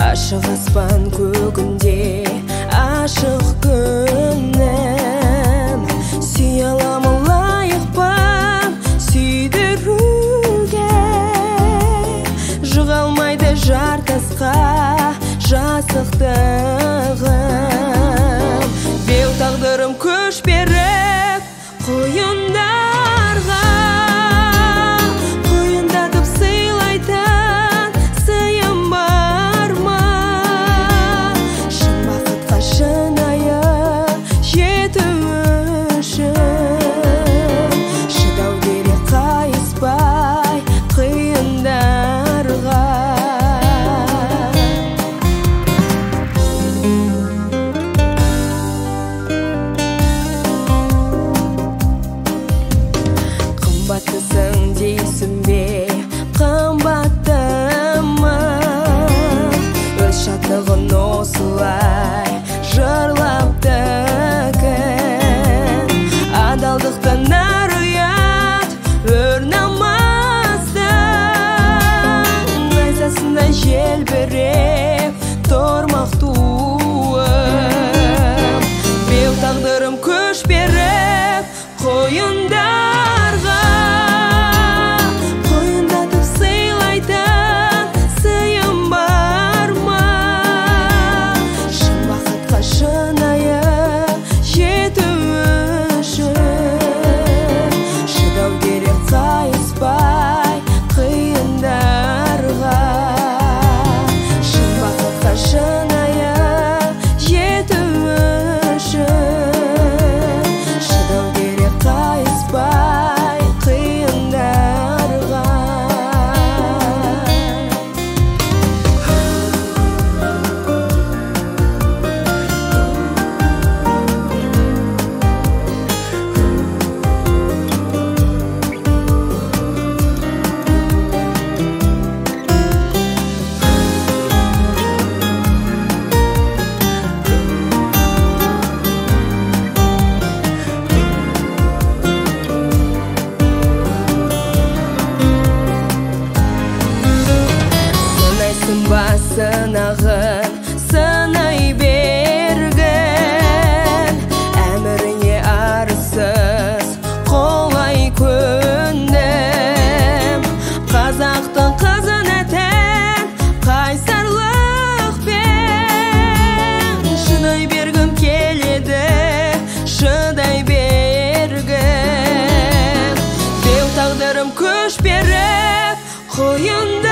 Ашық аспан көгінде ашық күнім, сүйе аламын, лайықпын сүйдіруге. Жығалмайды жартасқа жасықтығым, беу тағдырым көш беріп қойындарға. Қойындатып сыйлайтын сыйым бар ма? Шын бақытқа шынайы жету үшін шыдау керек қайыспай қиындарға. Қымбаттысың дейсің бе, қымбаттымын, өз шаттығын осылай жырлапты кім? Адалдықтан ар ұят өрнамастың, найзасында желбіреп тұрмақ туым, беу тағдырым көш беріп қойындарға. Қойындатып сыйлайтын сыйым бар ма? Шын бақытқа шынайы жету үшін шыдау керек қайыспай қиындарға. Шын бақытқа шынайы жету үшін шыдау керек қайыспай қиындарға. Сынайсың ба сынағын, сынай бергін, әміріне арсыз қолай көндім. Қазақтың қызын әтен қайсарлықпен шыдай бергім келеді, шыдай бергім, беу тағдырым көш беріп қойында.